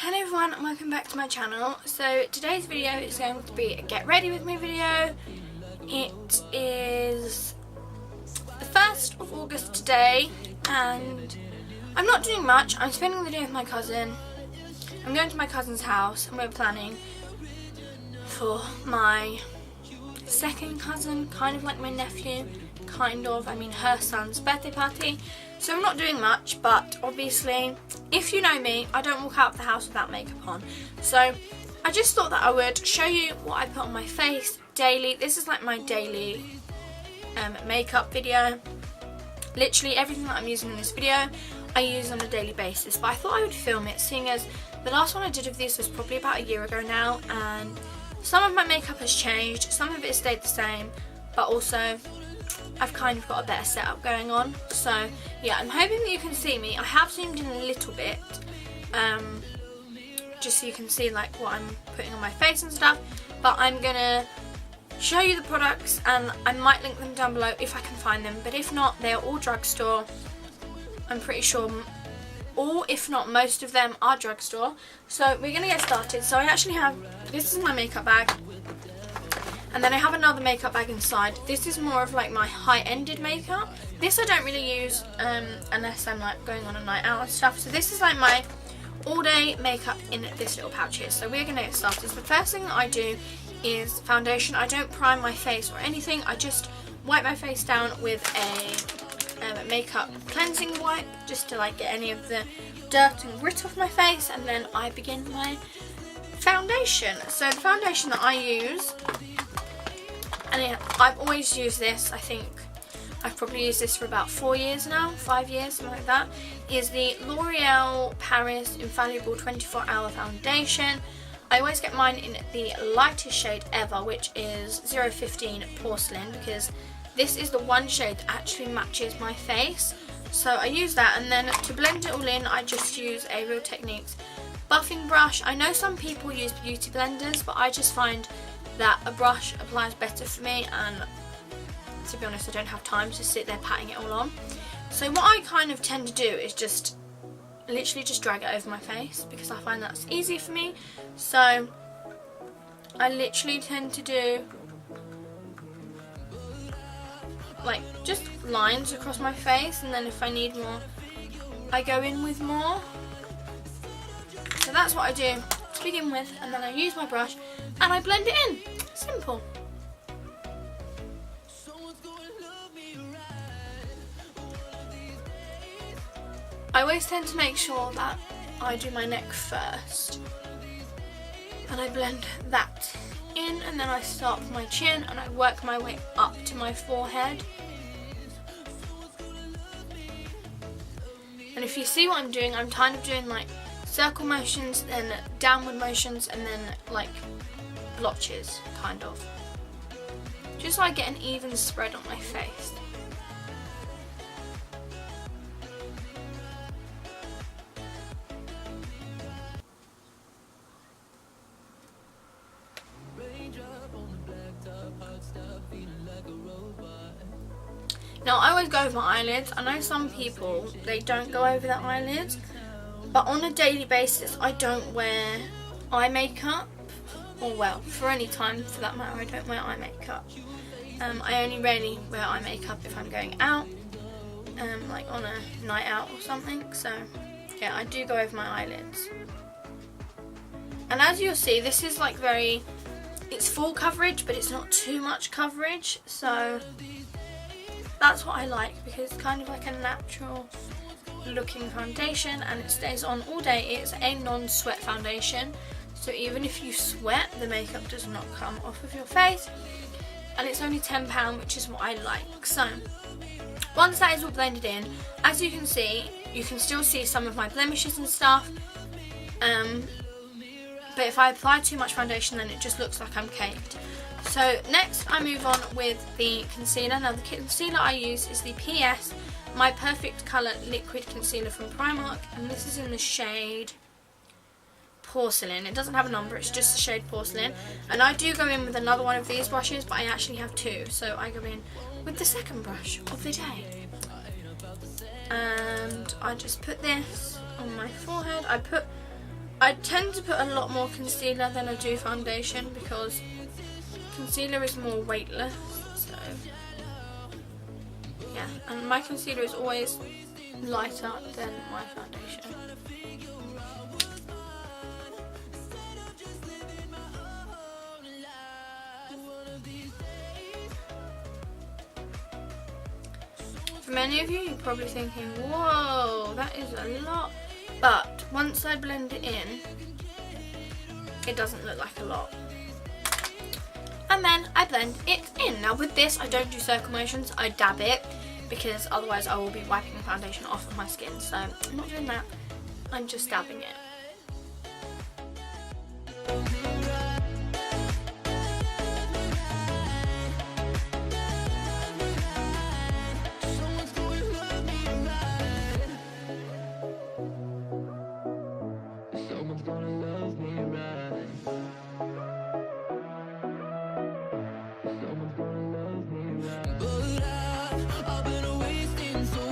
Hello everyone and welcome back to my channel. So today's video is going to be a get ready with me video. It is the 1st of August today and I'm not doing much. I'm spending the day with my cousin. I'm going to my cousin's house and we're planning for my second cousin, kind of like my nephew, her son's birthday party. So I'm not doing much, but obviously, if you know me, I don't walk out of the house without makeup on. So I just thought that I would show you what I put on my face daily. This is like my daily makeup video. Literally everything that I'm using in this video, I use on a daily basis. But I thought I would film it, seeing as the last one I did of this was probably about a year ago now, and some of my makeup has changed, some of it stayed the same, but also I've kind of got a better setup going on. So yeah, I'm hoping that you can see me. I have zoomed in a little bit, just so you can see like what I'm putting on my face and stuff. But I'm gonna show you the products and I might link them down below if I can find them. But if not, they're all drugstore. I'm pretty sure, or if not, most of them are drugstore. So we're gonna get started. So I actually have, this is my makeup bag. And then I have another makeup bag inside. This is more of like my high-ended makeup. This I don't really use unless I'm like going on a night out and stuff. So this is like my all-day makeup in this little pouch here. So we're gonna get started. So the first thing that I do is foundation. I don't prime my face or anything. I just wipe my face down with a makeup cleansing wipe just to like get any of the dirt and grit off my face. And then I begin my foundation. So the foundation that I use, and I've always used this, I think I've probably used this for about 4 years now, 5 years, something like that, is the L'Oreal Paris Infallible 24-Hour Foundation. I always get mine in the lightest shade ever, which is 015 Porcelain, because this is the one shade that actually matches my face. So I use that, and then to blend it all in, I just use a Real Techniques buffing brush. I know some people use beauty blenders, but I just find that a brush applies better for me, and to be honest I don't have time to sit there patting it all on. So what I kind of tend to do is just literally just drag it over my face, because I find that's easy for me. So I literally tend to do like just lines across my face, and then if I need more I go in with more. So that's what I do to begin with, and then I use my brush and I blend it in. Simple. I always tend to make sure that I do my neck first, and I blend that in, and then I start with my chin and I work my way up to my forehead. And if you see what I'm doing, I'm kind of doing like circle motions, then downward motions, and then like blotches, kind of. Just so I get an even spread on my face. Now I always go over my eyelids. I know some people, they don't go over their eyelids, but on a daily basis I don't wear eye makeup, or well, for any time for that matter I don't wear eye makeup. I only rarely wear eye makeup if I'm going out, like on a night out or something. So yeah, I do go over my eyelids. And as you'll see, this is like it's full coverage, but it's not too much coverage, so that's what I like, because it's kind of like a natural looking foundation and it stays on all day. It's a non-sweat foundation, so even if you sweat, the makeup does not come off of your face, and it's only £10, which is what I like. So once that is all blended in, as you can see, you can still see some of my blemishes and stuff, but if I apply too much foundation then it just looks like I'm caked. So next I move on with the concealer. Now the concealer I use is the PS My Perfect Colour Liquid Concealer from Primark, and this is in the shade Porcelain. It doesn't have a number, it's just the shade Porcelain. And I do go in with another one of these brushes, but I actually have two, so I go in with the second brush of the day. And I just put this on my forehead. I put I tend to put a lot more concealer than I do foundation because concealer is more weightless, so yeah, and my concealer is always lighter than my foundation. For many of you, you're probably thinking, whoa, that is a lot. But once I blend it in, it doesn't look like a lot. And then I blend it in. Now with this, I don't do circle motions, I dab it, because otherwise I will be wiping the foundation off of my skin. So I'm not doing that, I'm just dabbing it.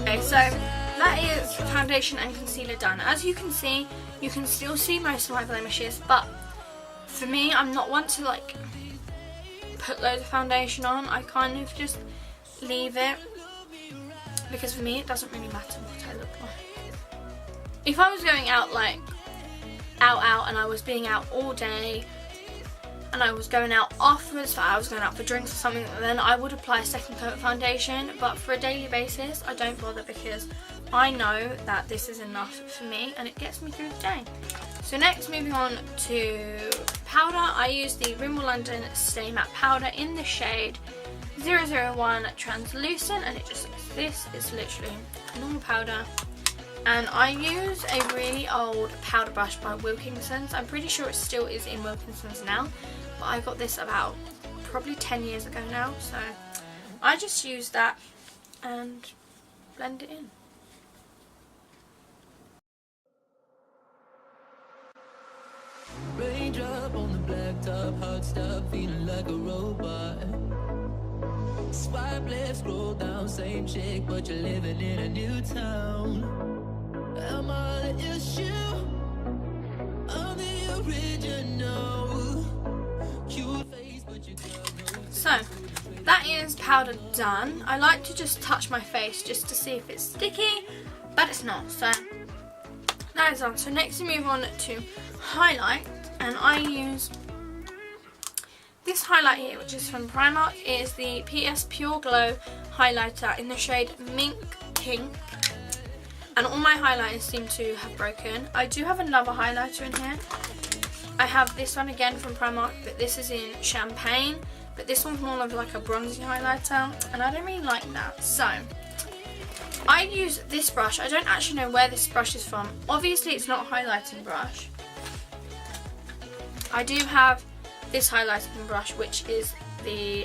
Okay, so that is foundation and concealer done. As you can see, you can still see most of my blemishes, but for me, I'm not one to like put loads of foundation on. I kind of just leave it, because for me it doesn't really matter what I look like. If I was going out like out and I was being out all day and I was going out afterwards, I was going out for drinks or something, then I would apply a second coat of foundation. But for a daily basis, I don't bother, because I know that this is enough for me and it gets me through the day. So next, moving on to powder, I use the Rimmel London Stay Matte Powder in the shade 001 Translucent, and it just looks like this. It's literally a normal powder. And I use a really old powder brush by Wilkinson's. I'm pretty sure it still is in Wilkinson's now, but I got this about probably 10 years ago now. So I just use that and blend it in. Raindrop on the blacktop, hot stuff, feeling like a robot. Swipe left, scroll down, same chick, but you're living in a new town. Am I the issue? I'm the original. Cute face, but you got no. So that is powder done. I like to just touch my face just to see if it's sticky, but it's not. So that is done. So next we move on to highlight, and I use this highlight here, which is from Primark. It is the PS Pure Glow highlighter in the shade Mink Pink. And all my highlighters seem to have broken. I do have another highlighter in here. I have this one again from Primark, but this is in Champagne. But this one's more of like a bronzy highlighter, and I don't really like that. So I use this brush. I don't actually know where this brush is from. Obviously it's not a highlighting brush. I do have this highlighting brush, which is the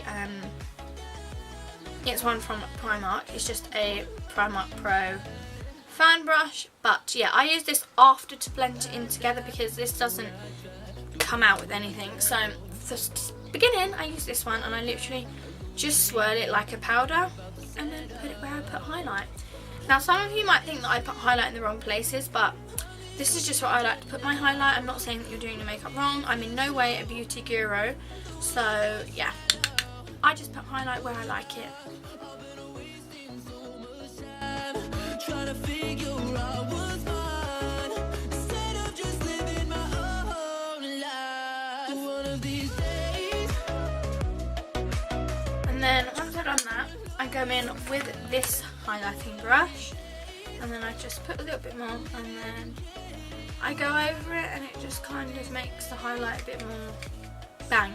it's one from Primark. It's just a Primark Pro fan brush, but yeah, I use this after to blend it in together, because this doesn't come out with anything. So for beginning, I use this one, and I literally just swirl it like a powder and then put it where I put highlight. Now some of you might think that I put highlight in the wrong places, but this is just where I like to put my highlight. I'm not saying that you're doing your makeup wrong. I'm in no way a beauty guru, so yeah, I just put highlight where I like it. Trying to figure out what's fun, instead of just living my own life. One of these days. And then once I've done that, I go in with this highlighting brush, and then I just put a little bit more, and then I go over it, and it just kind of makes the highlight a bit more bang.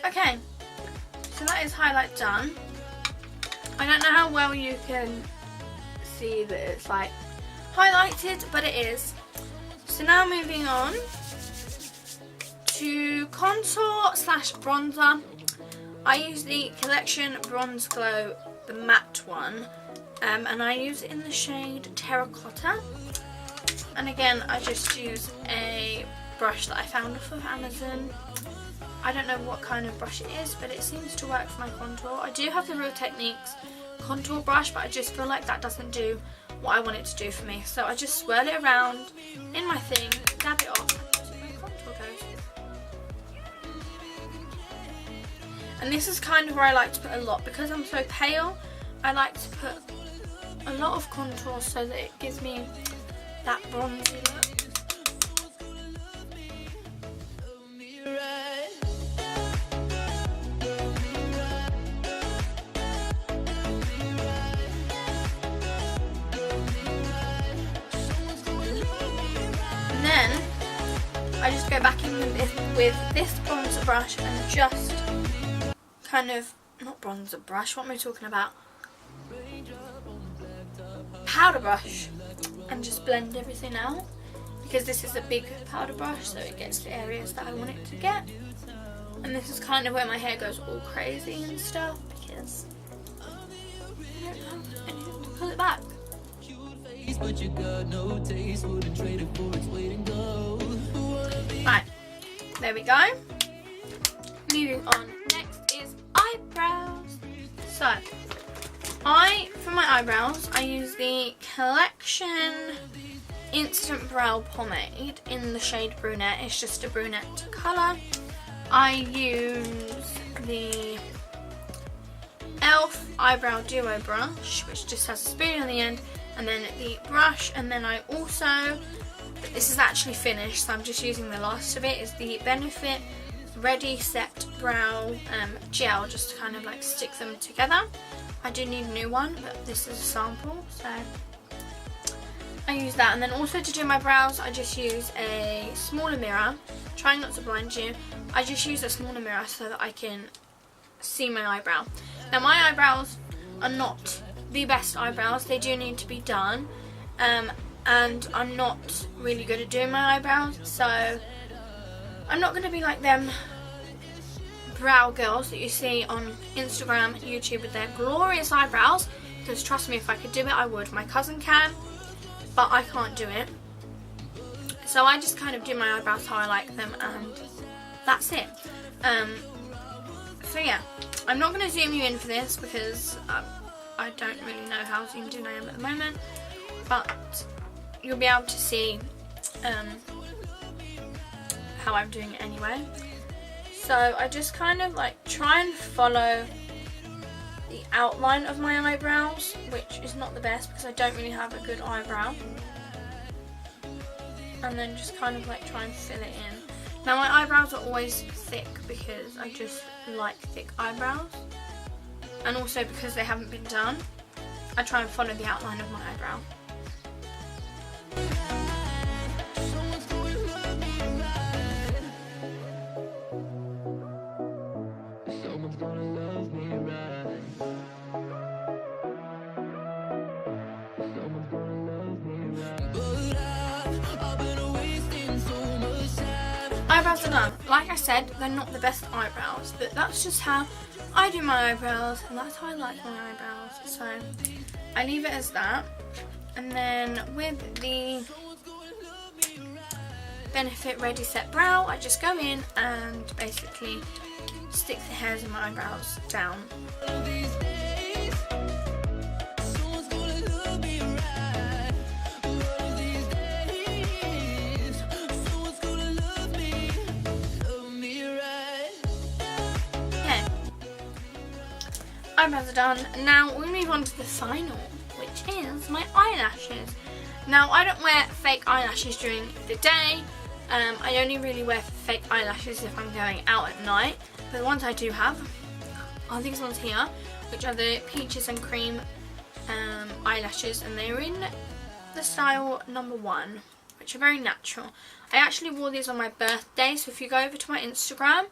Okay, so that is highlight done. I don't know how well you can see that it's like highlighted, but it is. So now moving on to contour slash bronzer. I use the Collection Bronze Glow, the matte one, and I use it in the shade Terracotta. And again, I just use a brush that I found off of Amazon. I don't know what kind of brush it is, but it seems to work for my contour. I do have the Real Techniques contour brush, but I just feel like that doesn't do what I want it to do for me. So I just swirl it around in my thing, dab it off, and that's where my contour goes. And this is kind of where I like to put a lot. Because I'm so pale, I like to put a lot of contour so that it gives me that bronzy look. I just go back in with this bronzer brush and just kind of, not bronzer brush, what am I talking about? Powder brush, and just blend everything out, because this is a big powder brush, so it gets the areas that I want it to get. And this is kind of where my hair goes all crazy and stuff, because I don't have anything to pull it back. But you got no taste, wouldn't trade it for its weight in gold. Right, there we go. Moving on, next is eyebrows. So, for my eyebrows, I use the Collection Instant Brow Pomade in the shade Brunette. It's just a brunette colour. I use the e.l.f. Eyebrow Duo brush, which just has a spoon on the end, and then the brush, and then I also, this is actually finished, so I'm just using the last of it, is the Benefit Ready Set Brow Gel, just to kind of like stick them together. I do need a new one, but this is a sample, so I use that. And then also to do my brows, I just use a smaller mirror, trying not to blind you. I just use a smaller mirror so that I can see my eyebrow. Now my eyebrows are not the best eyebrows, they do need to be done, and I'm not really good at doing my eyebrows, so I'm not going to be like them brow girls that you see on Instagram, YouTube with their glorious eyebrows, because trust me, if I could do it I would. My cousin can, but I can't do it. So I just kind of do my eyebrows how I like them, and that's it. So yeah, I'm not going to zoom you in for this because I don't really know how zoomed in I am at the moment, but you'll be able to see how I'm doing it anyway. So I just kind of like try and follow the outline of my eyebrows, which is not the best because I don't really have a good eyebrow, and then just kind of like try and fill it in. Now my eyebrows are always thick because I just like thick eyebrows, and also because they haven't been done, I try and follow the outline of my eyebrow. Eyebrows are done. Like I said, they're not the best eyebrows, but that's just how I do my eyebrows, and that's how I like my eyebrows. So I leave it as that. And then with the Benefit Ready Set Brow, I just go in and basically stick the hairs of my eyebrows down. Eyebrows are done. Now we move on to the final, which is my eyelashes. Now I don't wear fake eyelashes during the day. I only really wear fake eyelashes if I'm going out at night. But the ones I do have are these ones here, which are the Peaches and Cream eyelashes, and they're in the style number 1, which are very natural. I actually wore these on my birthday, so if you go over to my Instagram,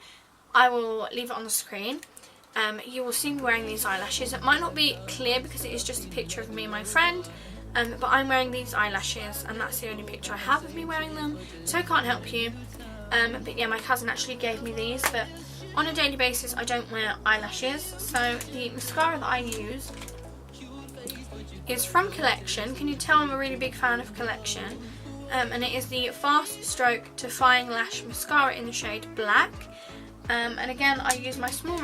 I will leave it on the screen. You will see me wearing these eyelashes. It might not be clear because it is just a picture of me and my friend, but I'm wearing these eyelashes and that's the only picture I have of me wearing them, so I can't help you. But yeah, my cousin actually gave me these, but on a daily basis I don't wear eyelashes. So the mascara that I use is from Collection. Can you tell I'm a really big fan of Collection? And it is the Fast Stroke Defying Lash Mascara in the shade Black. And again, I use my small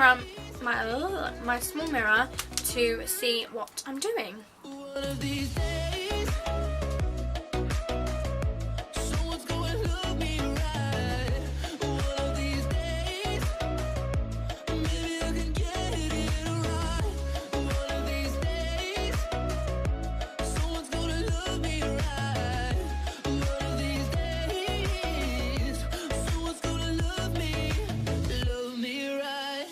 my small mirror to see what I'm doing. One of these days, someone's gonna love me right. One of these days, maybe I can get it right. One of these days, someone's gonna love me right. One of these days, someone's gonna love me right. Love me right.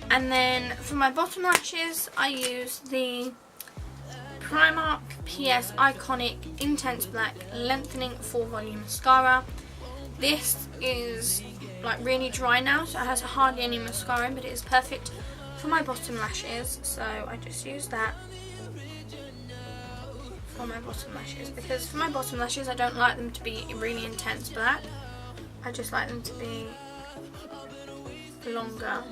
And then for my bottom lashes, I use the Primark PS Iconic Intense Black Lengthening Full Volume Mascara. This is like really dry now, so it has hardly any mascara, but it is perfect for my bottom lashes. So I just use that for my bottom lashes, because for my bottom lashes I don't like them to be really intense black. I just like them to be longer.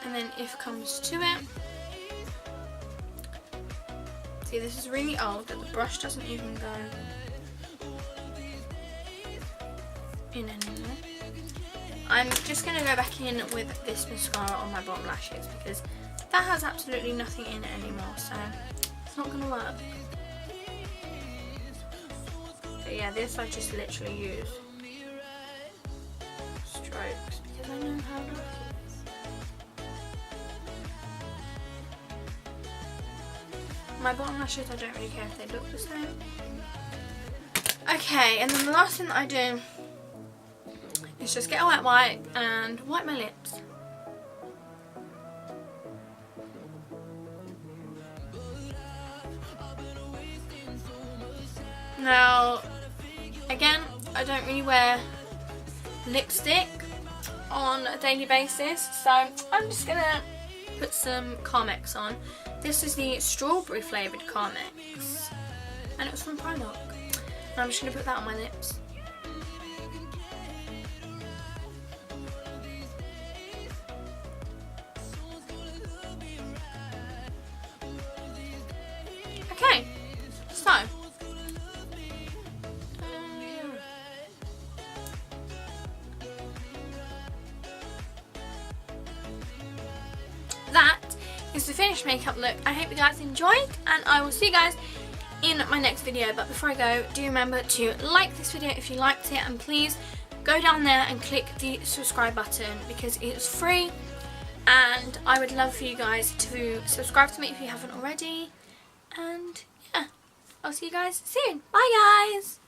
And then if comes to it, see, this is really old that the brush doesn't even go in anymore. I'm just going to go back in with this mascara on my bottom lashes because that has absolutely nothing in it anymore, so it's not going to work. But yeah, this I just literally use strokes because I know how to look. My bottom lashes, I don't really care if they look the same. Okay, and then the last thing that I do is just get a wet wipe and wipe my lips. Now, again, I don't really wear lipstick on a daily basis, so I'm just gonna put some Carmex on. This is the strawberry flavoured Carmex, and it's from Primark. And I'm just going to put that on my lips. Okay, so that is the finished makeup look. I hope you guys enjoyed, and I will see you guys in my next video. But before I go, do remember to like this video if you liked it, and please go down there and click the subscribe button because it is free, and I would love for you guys to subscribe to me if you haven't already. And yeah, I'll see you guys soon. Bye guys.